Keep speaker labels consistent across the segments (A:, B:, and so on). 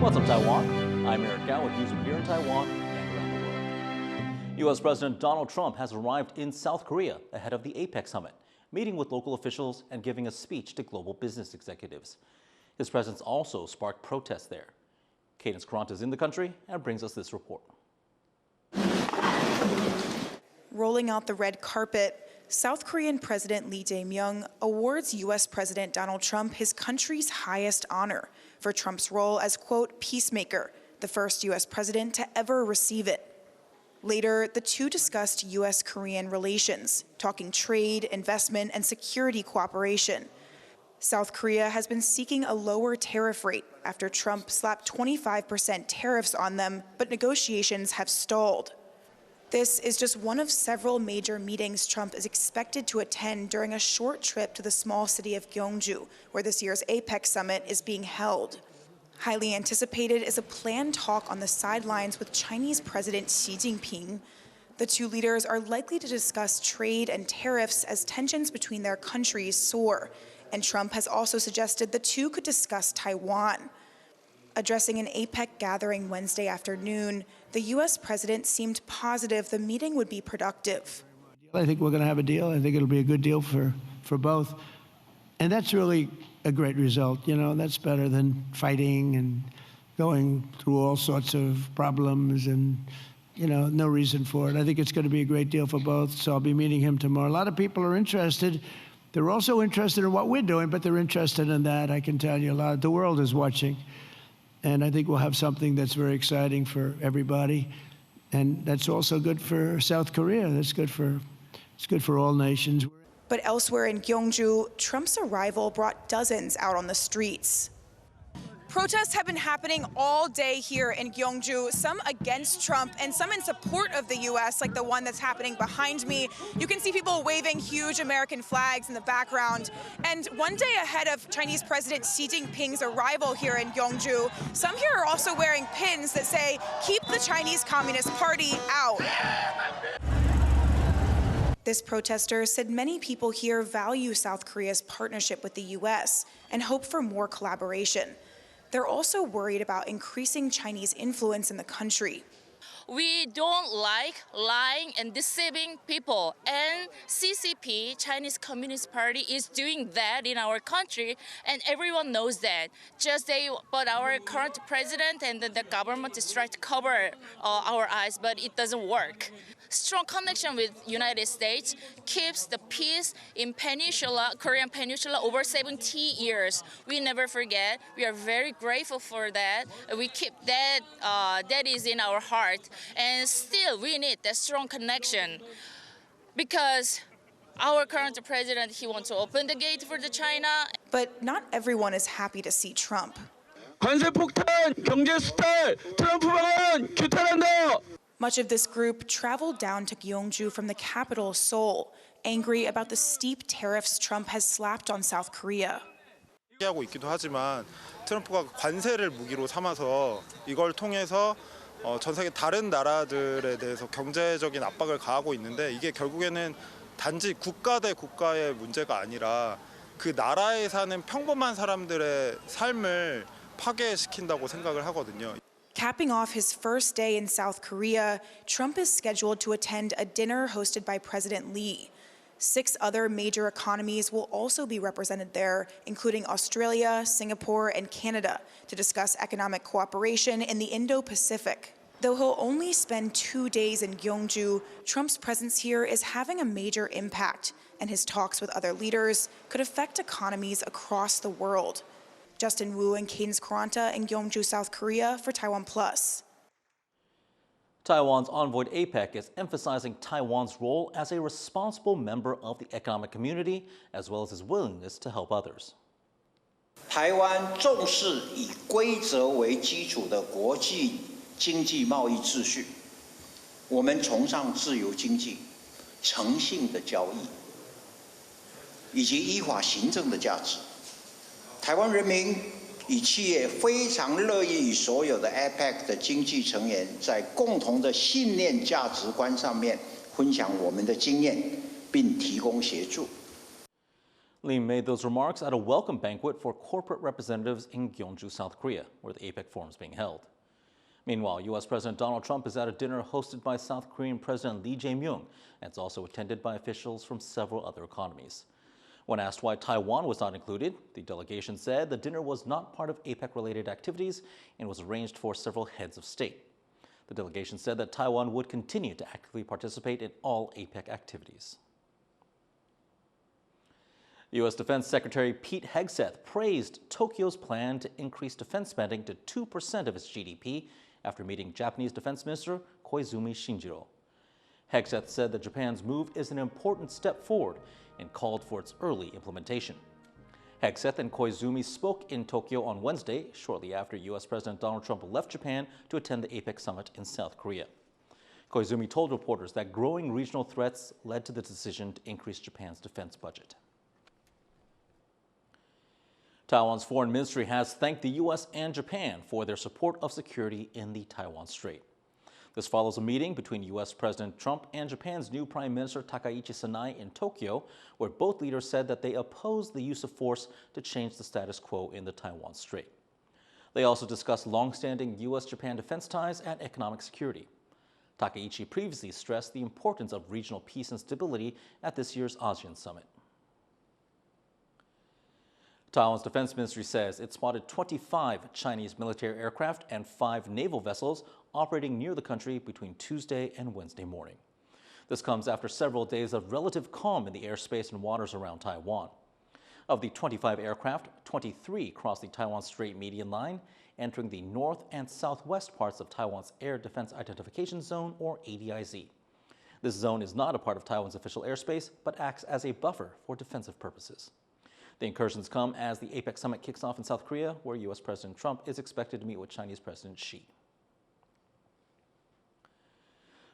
A: What's up, Taiwan? I'm Eric Gao with news from here in Taiwan and around the world. U.S. President Donald Trump has arrived in South Korea ahead of the APEC summit, meeting with local officials and giving a speech to global business executives. His presence also sparked protests there. Cadence Karant is in the country and brings us this report.
B: Rolling out the red carpet, South Korean President Lee Jae-myung awards U.S. President Donald Trump his country's highest honor for Trump's role as, quote, peacemaker, the first U.S. president to ever receive it. Later, the two discussed U.S.-Korean relations, talking trade, investment, and security cooperation. South Korea has been seeking a lower tariff rate after Trump slapped 25% tariffs on them, but negotiations have stalled. This is just one of several major meetings Trump is expected to attend during a short trip to the small city of Gyeongju, where this year's APEC summit is being held. Highly anticipated is a planned talk on the sidelines with Chinese President Xi Jinping. The two leaders are likely to discuss trade and tariffs as tensions between their countries soar, and Trump has also suggested the two could discuss Taiwan. Addressing an APEC gathering Wednesday afternoon, the U.S. president seemed positive the meeting would be productive.
C: I think we're going to have a deal. I think it'll be a good deal for both. And that's really a great result. You know, that's better than fighting and going through all sorts of problems and, you know, no reason for it. I think it's going to be a great deal for both, so I'll be meeting him tomorrow. A lot of people are interested. They're also interested in what we're doing, but they're interested in that. I can tell you a lot. The world is watching. And I think we'll have something that's very exciting for everybody. And that's also good for South Korea. It's good for all nations.
B: But elsewhere in Gyeongju, Trump's arrival brought dozens out on the streets. Protests have been happening all day here in Gyeongju, some against Trump and some in support of the U.S., like the one that's happening behind me. You can see people waving huge American flags in the background. And one day ahead of Chinese President Xi Jinping's arrival here in Gyeongju, some here are also wearing pins that say, "Keep the Chinese Communist Party out." This protester said many people here value South Korea's partnership with the U.S. and hope for more collaboration. They're also worried about increasing Chinese influence in the country.
D: We don't like lying and deceiving people, and CCP, Chinese Communist Party, is doing that in our country, and everyone knows that. But our current president and the government is trying to cover our eyes, but it doesn't work. Strong connection with United States keeps the peace in Korean Peninsula over 70 years. We never forget. We are very grateful for that. We keep that, that is in our heart. And still, we need that strong connection because our current president, he wants to open the gate for the China.
B: But not everyone is happy to see Trump.
E: 관세 폭탄, 경제 수탈, 트럼프 방안 규탄한다.
B: Much of this group traveled down to Gyeongju from the capital, Seoul, angry about the steep tariffs Trump has slapped on South Korea.
F: 하고 있기도 하지만 트럼프가 관세를 무기로 삼아서 이걸 통해서 전 세계 다른 나라들에 대해서 경제적인 압박을 가하고 있는데 이게 결국에는 단지 국가 대 국가의 문제가 아니라 그 나라에 사는 평범한 사람들의 삶을 파괴시킨다고 생각을 하거든요.
B: Capping off his first day in South Korea, Trump is scheduled to attend a dinner hosted by President Lee. 6 other major economies will also be represented there, including Australia, Singapore, and Canada, to discuss economic cooperation in the Indo-Pacific. Though he'll only spend 2 days in Gyeongju, Trump's presence here is having a major impact, and his talks with other leaders could affect economies across the world. Justin Wu and Cadence Karant in Gyeongju, South Korea for TaiwanPlus.
A: Taiwan's envoy to APEC is emphasizing Taiwan's role as a responsible member of the economic community, as well as his willingness to help others.
G: 台湾重视以规则为基础的国际经济贸易秩序，我们崇尚自由经济、诚信的交易，以及依法行政的价值。台湾人民与企业非常乐意与所有的 APEC 的经济成员在共同的信念价值观上面分享我们的经验，并提供协助。
A: Lee made those remarks at a welcome banquet for corporate representatives in Gyeongju, South Korea, where the APEC forum is being held. Meanwhile, U.S. President Donald Trump is at a dinner hosted by South Korean President Lee Jae-myung, and it's also attended by officials from several other economies. When asked why Taiwan was not included, the delegation said the dinner was not part of APEC-related activities and was arranged for several heads of state. The delegation said that Taiwan would continue to actively participate in all APEC activities. U.S. Defense Secretary Pete Hegseth praised Tokyo's plan to increase defense spending to 2% of its GDP after meeting Japanese Defense Minister Koizumi Shinjiro. Hegseth said that Japan's move is an important step forward and called for its early implementation. Hegseth and Koizumi spoke in Tokyo on Wednesday, shortly after U.S. President Donald Trump left Japan to attend the APEC summit in South Korea. Koizumi told reporters that growing regional threats led to the decision to increase Japan's defense budget. Taiwan's foreign ministry has thanked the U.S. and Japan for their support of security in the Taiwan Strait. This follows a meeting between U.S. President Trump and Japan's new Prime Minister Takaichi Sanai in Tokyo, where both leaders said that they oppose the use of force to change the status quo in the Taiwan Strait. They also discussed long-standing U.S.-Japan defense ties and economic security. Takaichi previously stressed the importance of regional peace and stability at this year's ASEAN summit. Taiwan's defense ministry says it spotted 25 Chinese military aircraft and 5 naval vessels operating near the country between Tuesday and Wednesday morning. This comes after several days of relative calm in the airspace and waters around Taiwan. Of the 25 aircraft, 23 crossed the Taiwan Strait median line, entering the north and southwest parts of Taiwan's Air Defense Identification Zone, or ADIZ. This zone is not a part of Taiwan's official airspace, but acts as a buffer for defensive purposes. The incursions come as the APEC summit kicks off in South Korea, where U.S. President Trump is expected to meet with Chinese President Xi.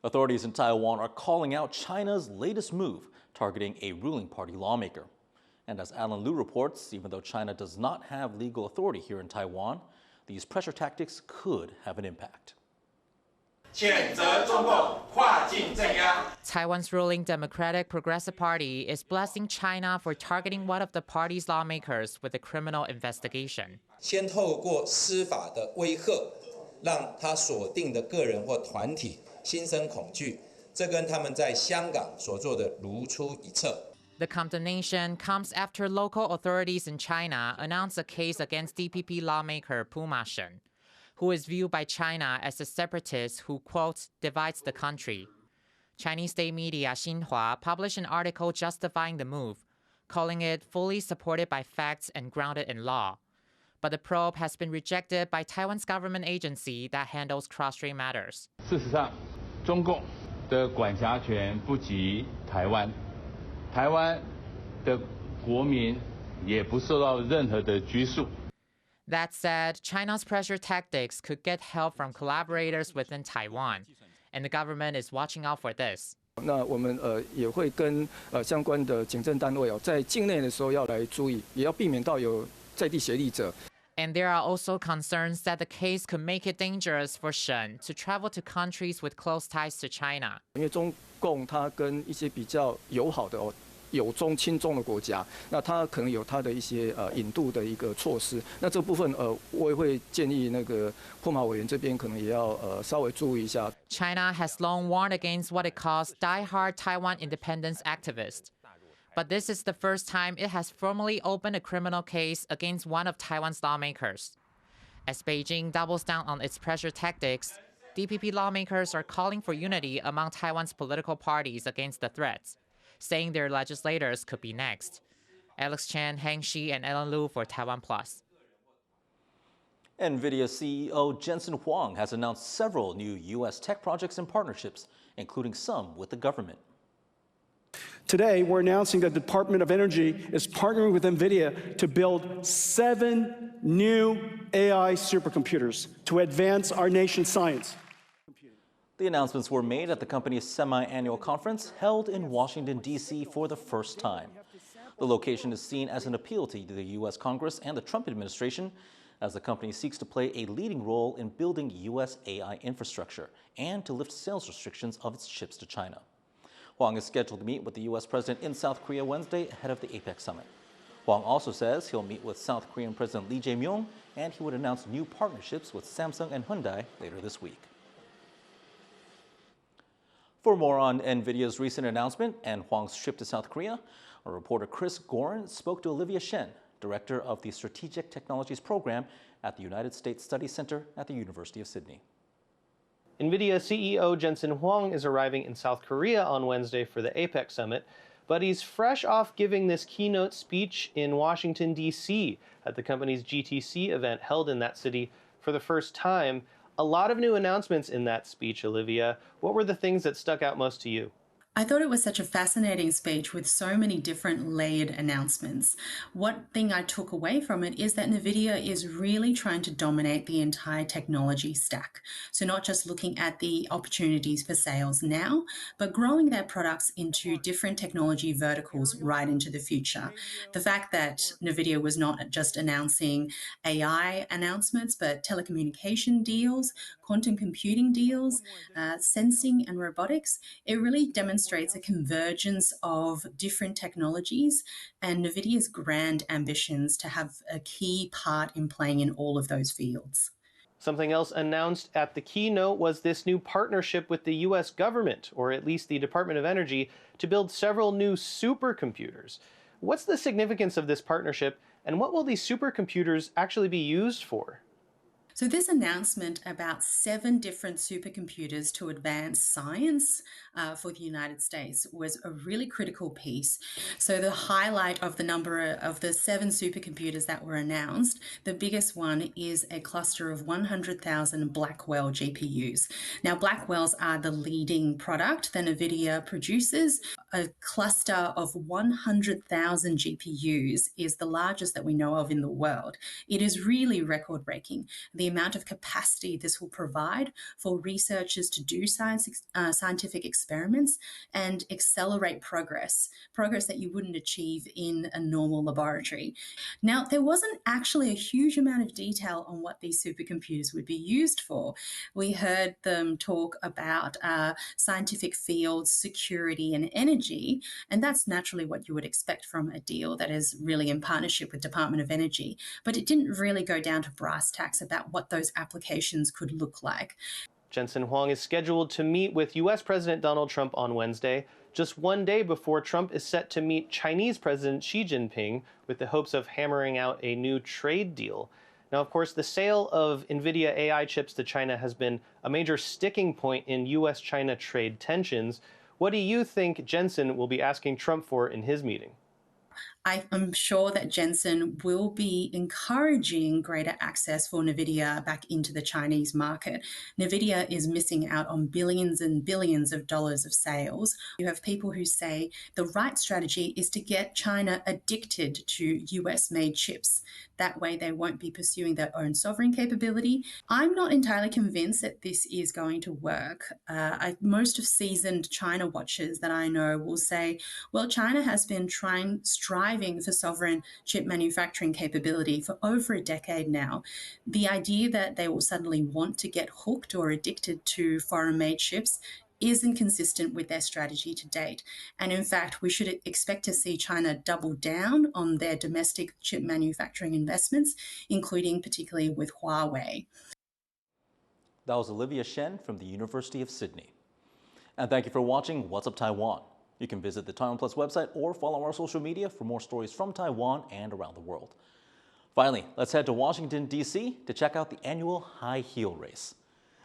A: Authorities in Taiwan are calling out China's latest move, targeting a ruling party lawmaker. And as Alan Liu reports, even though China does not have legal authority here in Taiwan, these pressure tactics could have an impact.
H: Taiwan's ruling Democratic Progressive Party is blasting China for targeting one of the party's lawmakers with a criminal investigation.
I: 先透过司法的威吓，让他锁定的个人或团体心生恐惧，这跟他们在香港所做的如出一辙。
H: The condemnation comes after local authorities in China announced a case against DPP lawmaker Puma Shen, who is viewed by China as a separatist who, quote, divides the country. Chinese state media Xinhua published an article justifying the move, calling it fully supported by facts and grounded in law. But the probe has been rejected by Taiwan's government agency that handles cross-strait matters.
J: 事实上，中共的管辖权不及台湾，台湾的国民也不受到任何的拘束。
H: That said, China's pressure tactics could get help from collaborators within Taiwan, and the government is watching out for this.
K: 那我们也会跟相关的警政单位在境内的时候要来注意，也要避免到有在地协力者。
H: And there are also concerns that the case could make it dangerous for Shen to travel to countries with close ties to China.
K: 因为中共它跟一些比较友好的友中亲中的国家，那它可能有它的一些引渡的一个措施。那这部分我也会建议那个破马委员这边可能也要稍微注意一下。
H: China has long warned against what it calls die-hard Taiwan independence activists. But this is the first time it has formally opened a criminal case against one of Taiwan's lawmakers. As Beijing doubles down on its pressure tactics, DPP lawmakers are calling for unity among Taiwan's political parties against the threats, saying their legislators could be next. Alex Chan, Heng Shi, and Ellen Liu for TaiwanPlus.
A: Nvidia CEO Jensen Huang has announced several new U.S. tech projects and partnerships, including some with the government.
L: Today, we're announcing that the Department of Energy is partnering with Nvidia to build 7 new AI supercomputers to advance our nation's science.
A: The announcements were made at the company's semi-annual conference held in Washington, D.C. for the first time. The location is seen as an appeal to the U.S. Congress and the Trump administration as the company seeks to play a leading role in building U.S. AI infrastructure and to lift sales restrictions of its chips to China. Huang is scheduled to meet with the U.S. president in South Korea Wednesday ahead of the APEC summit. Huang also says he'll meet with South Korean President Lee Jae-myung, and he would announce new partnerships with Samsung and Hyundai later this week. For more on Nvidia's recent announcement and Huang's trip to South Korea, our reporter Chris Gorin spoke to Olivia Shen, director of the Strategic Technologies Program at the United States Study Center at the University of Sydney.
M: Nvidia CEO Jensen Huang is arriving in South Korea on Wednesday for the APEC summit, but he's fresh off giving this keynote speech in Washington, D.C. at the company's GTC event held in that city for the first time. A lot of new announcements in that speech, Olivia. What were the things that stuck out most to you?
N: I thought it was such a fascinating speech with so many different layered announcements. One thing I took away from it is that Nvidia is really trying to dominate the entire technology stack. So not just looking at the opportunities for sales now, but growing their products into different technology verticals right into the future. The fact that Nvidia was not just announcing AI announcements, but telecommunication deals, quantum computing deals, sensing and robotics, it really demonstrates a convergence of different technologies and Nvidia's grand ambitions to have a key part in playing in all of those fields.
M: Something else announced at the keynote was this new partnership with the U.S. government, or at least the Department of Energy, to build several new supercomputers. What's the significance of this partnership, and what will these supercomputers actually be used for?
N: So this announcement about 7 different supercomputers to advance science for the United States was a really critical piece. So the highlight of the number of the 7 supercomputers that were announced, the biggest one is a cluster of 100,000 Blackwell GPUs. Now Blackwells are the leading product that Nvidia produces. A cluster of 100,000 GPUs is the largest that we know of in the world. It is really record-breaking. The amount of capacity this will provide for researchers to do scientific experiments and accelerate progress that you wouldn't achieve in a normal laboratory. Now, there wasn't actually a huge amount of detail on what these supercomputers would be used for. We heard them talk about scientific fields, security, and energy, and that's naturally what you would expect from a deal that is really in partnership with Department of Energy. But it didn't really go down to brass tacks about what those applications could look like.
M: Jensen Huang is scheduled to meet with U.S. President Donald Trump on Wednesday, just one day before Trump is set to meet Chinese President Xi Jinping with the hopes of hammering out a new trade deal. Now, of course, the sale of Nvidia AI chips to China has been a major sticking point in U.S.-China trade tensions. What do you think Jensen will be asking Trump for in his meeting?
N: I'm sure that Jensen will be encouraging greater access for Nvidia back into the Chinese market. Nvidia is missing out on billions and billions of dollars of sales. You have people who say the right strategy is to get China addicted to US-made chips. That way they won't be pursuing their own sovereign capability. I'm not entirely convinced that this is going to work. Most of seasoned China watchers that I know will say, well, China has been striving for sovereign chip manufacturing capability for over a decade now. The idea that they will suddenly want to get hooked or addicted to foreign-made chips isn't consistent with their strategy to date. And in fact, we should expect to see China double down on their domestic chip manufacturing investments, including particularly with Huawei.
A: That was Olivia Shen from the University of Sydney. And thank you for watching What's Up Taiwan. You can visit the TaiwanPlus website or follow our social media for more stories from Taiwan and around the world. Finally, let's head to Washington, D.C. to check out the annual high heel race.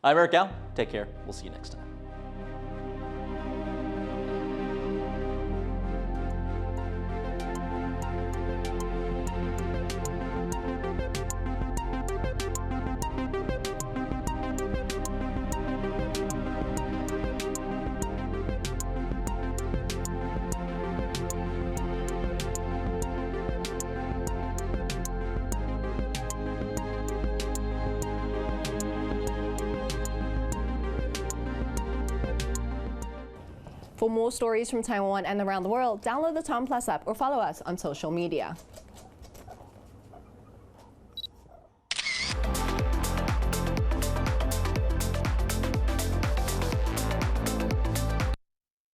A: I'm Eric Gao. Take care. We'll see you next time.
O: For more stories from Taiwan and around the world, download the TaiwanPlus app or follow us on social media.